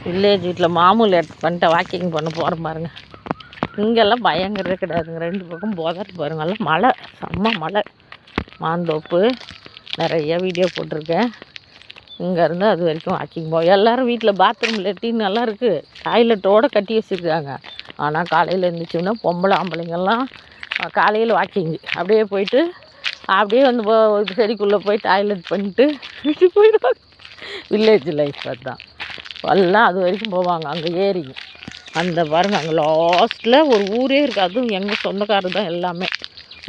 Village வீட்டில் மாமூல் எடுத்து பண்ணிட்டு வாக்கிங் பண்ண போகிறோம் பாருங்கள். இங்கெல்லாம் பயங்கரதே கிடையாதுங்க. 2 பக்கம் போதாட்டு பாருங்க. எல்லாம் மழை, செம்ம மழை. மாந்தோப்பு நிறைய வீடியோ போட்டிருக்கேன். இங்கேருந்து அது வரைக்கும் வாக்கிங் போவோம். எல்லோரும் வீட்டில் பாத்ரூம் லெட்டின் நல்லா இருக்குது, டாய்லெட்டோடு கட்டி வச்சுருக்காங்க. ஆனால் காலையில் இருந்துச்சுன்னா பொம்பளை ஆம்பளைங்கெல்லாம் காலையில் வாக்கிங் அப்படியே போயிட்டு அப்படியே வந்து செடிக்குள்ளே போய் டாய்லெட் பண்ணிட்டு வீட்டுக்கு போயிடுவாங்க. வில்லேஜ் லைஃப் அதுதான். எல்லாம் அது வரைக்கும் போவாங்க. அங்கே ஏறி அந்த பாருங்கள், அங்கே லாஸ்ட்டில் ஒரு ஊரே இருக்குது. அதுவும் எங்கள் சொந்தக்காரர் தான் எல்லாமே.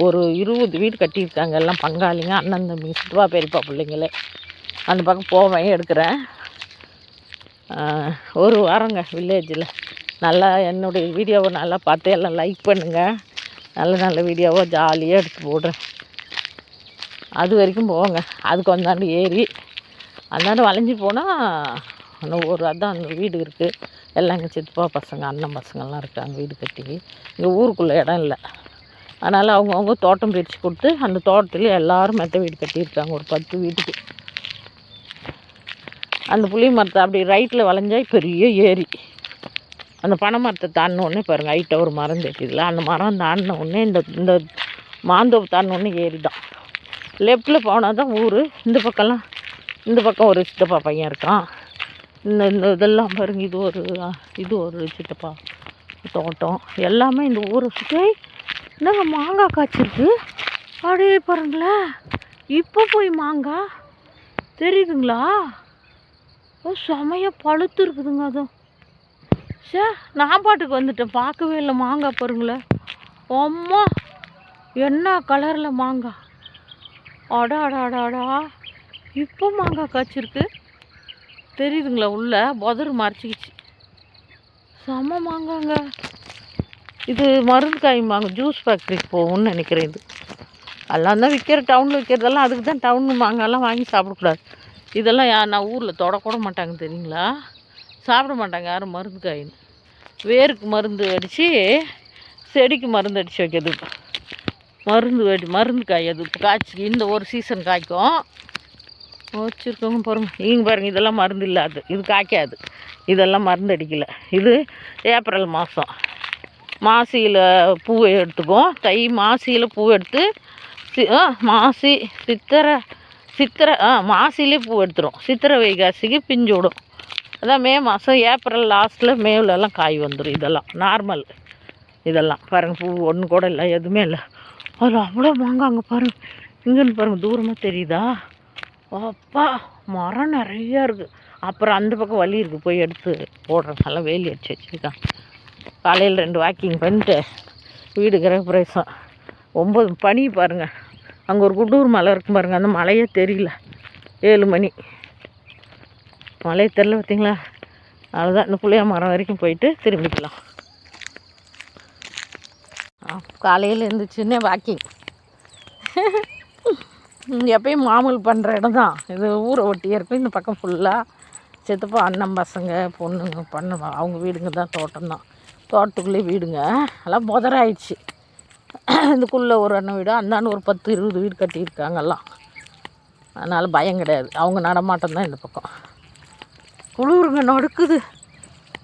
ஒரு 20 வீடு கட்டியிருக்காங்க. எல்லாம் பங்காளிங்க, அண்ணன் தம்பி, சித்தப்பா பெரியப்பா பிள்ளைங்களே. அந்த பக்கம் போவேன், எடுக்கிறேன். ஒரு வாரங்க வில்லேஜில். நல்லா என்னுடைய வீடியோவை நல்லா பார்த்து எல்லாம் லைக் பண்ணுங்கள். நல்ல நல்ல வீடியோவை ஜாலியாக எடுத்து போடுறேன். அது வரைக்கும் போவோங்க. அதுக்கு வந்தாண்டு ஏறி அந்தாண்டு வளைஞ்சி போனால் ஒரு அதான் அந்த வீடு இருக்குது. எல்லாம் எங்கள் சித்தப்பா பசங்க, அண்ணன் பசங்கள்லாம் இருக்காங்க வீடு கட்டி. இங்கே ஊருக்குள்ளே இடம் இல்லை, அதனால் அவங்கவுங்க தோட்டம் பிரித்து கொடுத்து அந்த தோட்டத்தில் எல்லோரும் மெத்த வீடு கட்டியிருக்காங்க. ஒரு 10 வீட்டுக்கு. அந்த புளிய மரத்தை அப்படி ரைட்டில் வளைஞ்சா பெரிய ஏரி. அந்த பனை மரத்தை தாண்டின உடனே பாருங்கள், ஹைட்டாக ஒரு மரம் தெரியுதுல, அந்த மரம் தாண்டின உடனே இந்த மாந்தோப்பு தாண்டின உடனே ஏரி தான். லெஃப்டில் போனால் தான் ஊர். இந்த பக்கம் ஒரு சித்தப்பா பையன் இருக்கான். இந்த இதெல்லாம் பாருங்க, இது ஒரு சித்தப்பா தோட்டம். எல்லாமே இந்த ஊரை சுற்றி என்னங்க மாங்காய் காய்ச்சிருக்கு. அப்படியே பாருங்களேன், இப்போ போய் மாங்காய் தெரியுதுங்களா? செமையாக பழுத்து இருக்குதுங்க. அதுவும் நான் பாட்டுக்கு வந்துட்டேன், பார்க்கவே இல்லை. மாங்காய் பாருங்களேன், அம்மா என்ன கலரில் மாங்காய். அடாடாடாடா, இப்போ மாங்காய் காய்ச்சிருக்கு தெரியுதுங்களா? உள்ள புதர் மறைச்சிக்கிச்சு. செம்ம மாங்காங்க. இது மருந்து காய் மாங்க, ஜூஸ் ஃபேக்ட்ரிக்கு போகும்னு நினைக்கிறேன். இது எல்லாம் தான் விற்கிற, டவுனில் விற்கிறதெல்லாம் அதுக்கு தான். டவுன் மாங்காய்லாம் வாங்கி சாப்பிடக்கூடாது. இதெல்லாம் நான் ஊரில் தொடக்கூட மாட்டாங்க தெரியுங்களா? சாப்பிட மாட்டாங்க யாரும் மருந்து காயின்னு. வேருக்கு மருந்து அடித்து, செடிக்கு மருந்து அடித்து வைக்கிறது. மருந்து காய் அது. இப்போ காய்ச்சி இந்த ஒரு சீசன் காய்க்கும் வச்சுருக்கோங்க பாருங்கள். நீங்கள் பாருங்கள், இதெல்லாம் மருந்து இல்லாது, இது காய்க்காது. இதெல்லாம் மருந்து அடிக்கலை. இது ஏப்ரல் மாதம் மாசியில் பூவை எடுத்துக்கும். மாசியில் பூ எடுத்து சித்திரை மாசிலே பூ எடுத்துரும். சித்திரை வைகாசிக்கு பிஞ்சு விடும். அதான் மே மாதம், ஏப்ரல் லாஸ்ட்டில் மேவிலலாம் காய் வந்துடும். இதெல்லாம் நார்மல். இதெல்லாம் பாருங்கள், பூ ஒன்று கூட இல்லை, எதுவுமே இல்லை. அது அவ்வளோ மாங்காங்க பாருங்கள். இங்கேன்னு பாருங்கள், தூரமாக தெரியுதா? அப்பா மரம் நிறையா இருக்குது. அப்புறம் அந்த பக்கம் வழி இருக்குது, போய் எடுத்து போடுறேன். நல்லா வேலி அடிச்சு வச்சுருக்கான். காலையில் 2 வாக்கிங் பண்ணிட்டு வீடு கிரகப்பிரவேசம் 9 பனி பாருங்கள். அங்கே ஒரு குட்டூர் மலை இருக்கும் பாருங்கள், அந்த மலையே தெரியல. 7 மணி மலையை தெரியல பார்த்தீங்களா? அவ்வளோதான். இந்த புளிய மரம் வரைக்கும் போயிட்டு திரும்பிக்கலாம். காலையில் இருந்துச்சுன்னே வாக்கிங். எப்பயும் மாமூல் பண்ணுற இடம் தான் இது. ஊரை ஒட்டியே இருக்கும். இந்த பக்கம் ஃபுல்லாக சித்தப்பா அண்ணன் பசங்க பொண்ணுங்க பண்ணுவாங்க. அவங்க வீடுங்க தான், தோட்டம் தான். தோட்டத்துக்குள்ளேயே வீடுங்க. எல்லாம் புதராயிடுச்சு. இதுக்குள்ளே ஒரு அண்ணன் வீடு, அந்தாண்டு ஒரு 10-20 வீடு கட்டியிருக்காங்கல்லாம். அதனால் பயம் கிடையாது. அவங்க நடமாட்டம் தான் இந்த பக்கம். குளிருங்க, நடுக்குது,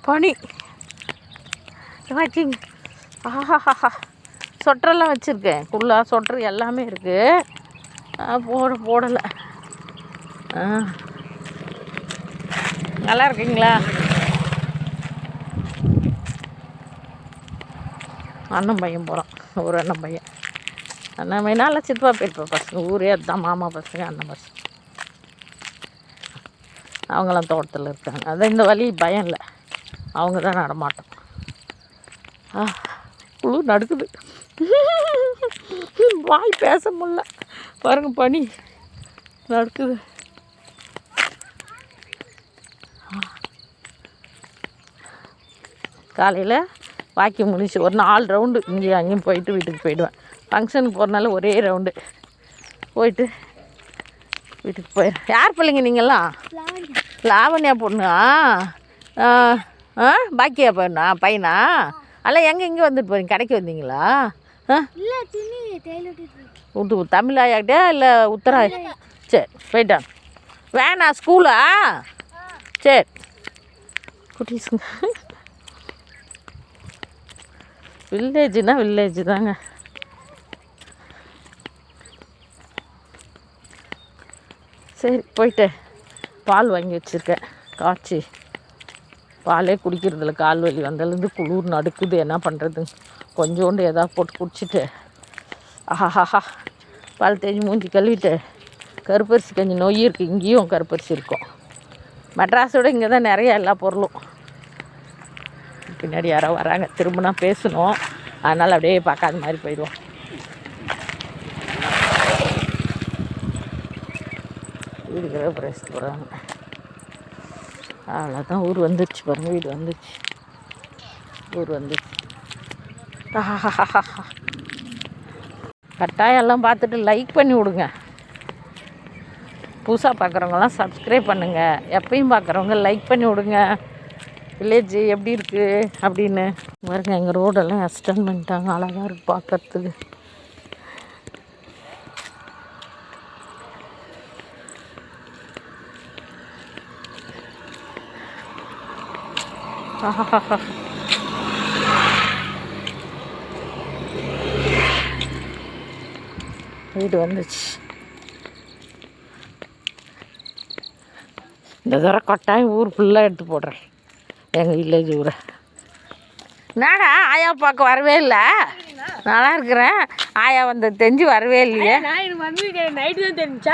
பனி. வாக்கிங். ஆஹாஹா, சொட்டரெல்லாம் வச்சுருக்கேன். குள்ளா சொட்டர் எல்லாமே இருக்குது. போடலை. நல்லா இருக்கீங்களா? அண்ணன் பையன் போகிறான், ஒரு அண்ணன் பையன். அண்ணன் பையனால சித்தப்பா பெரியப்பா பசங்க, ஊரே அதுதான். மாமா பசங்க, அண்ணன் பசங்க, அவங்களாம் தோட்டத்தில் இருக்காங்க. அதான் இந்த வழி பயம் இல்லை, அவங்க தான் நடமாட்டோம். குளிர் நடுக்குது, வாய் பேச முடியல பாருங்க, பனி நடுக்குது. காலையில் வாக்கிங் முடிச்சு ஒரு 4 ரவுண்டு இங்கேயும் அங்கேயும் போயிட்டு வீட்டுக்கு போயிடுவேன். ஃபங்க்ஷனுக்கு போகிறனால ஒரே ரவுண்டு போயிட்டு வீட்டுக்கு போயிடுறேன். யார் பிள்ளைங்க நீங்கள்லாம்? லாவண்யா பொண்ணா? பாக்கியா பொண்ணா? பையனா? எல்லாம் இங்கே வந்துட்டு போகிறீங்க? கடைக்கு வந்தீங்களா? தமிழாயாக்கிட்டே இல்லை உத்தரா? சரி போயிட்டான். வேணா ஸ்கூலா? சரி குட்டீஸுங்க. வில்லேஜுனா வில்லேஜ் தாங்க. சரி போயிட்டு பால் வாங்கி வச்சுருக்கேன், காய்ச்சி பாலே குடிக்கிறதில்ல. கால் வலி வந்ததுலேருந்து குளிர் நடுக்குது, என்ன பண்ணுறது. கொஞ்சோண்டு எதாவது போட்டு குடிச்சிட்டு ஆஹாஹா பால் தேஞ்சி மூஞ்சி கழுவிட்டு கருப்பரிசி கொஞ்சம் நொய் இருக்குது. இங்கேயும் கருப்பரிசி இருக்கும். மெட்ராஸோட இங்கே தான் நிறைய எல்லா பொருளும். பின்னாடி யாரோ வராங்க, திரும்பினா பேசணும், அதனால் அப்படியே பார்க்காத மாதிரி போயிடுவோம். வீடு கிரகப்பிரவேசம் போகிறாங்க. அவ்வளோதான், ஊர் வந்துடுச்சு பாருங்க. வீடு வந்துடுச்சு, ஊர் வந்துடுச்சு. கட்டாயம் எல்லாம் பார்த்துட்டு லைக் பண்ணி விடுங்க. புதுசாக பார்க்குறவங்களாம் சப்ஸ்கிரைப் பண்ணுங்கள். எப்பயும் பார்க்குறவங்க லைக் பண்ணி விடுங்க. வில்லேஜ் எப்படி இருக்குது அப்படின்னு பாருங்க. எங்கள் ரோடெல்லாம் எக்ஸ்டெண்ட் பண்ணிட்டாங்க, அழகாக இருக்குது பார்க்கறதுக்கு. வீடு வந்துச்சு. இந்த தடவை கட்டாயம் ஊர் ஃபுல்லாக எடுத்து போடுறேன், எங்கள் வில்லேஜ் ஊரை. என்னடா ஆயா பார்க்க வரவே இல்லை? நல்லா இருக்கிறேன். ஆயா வந்து தெரிஞ்சு வரவே இல்லையே. வந்து நைட்டு தான் தெரிஞ்சா.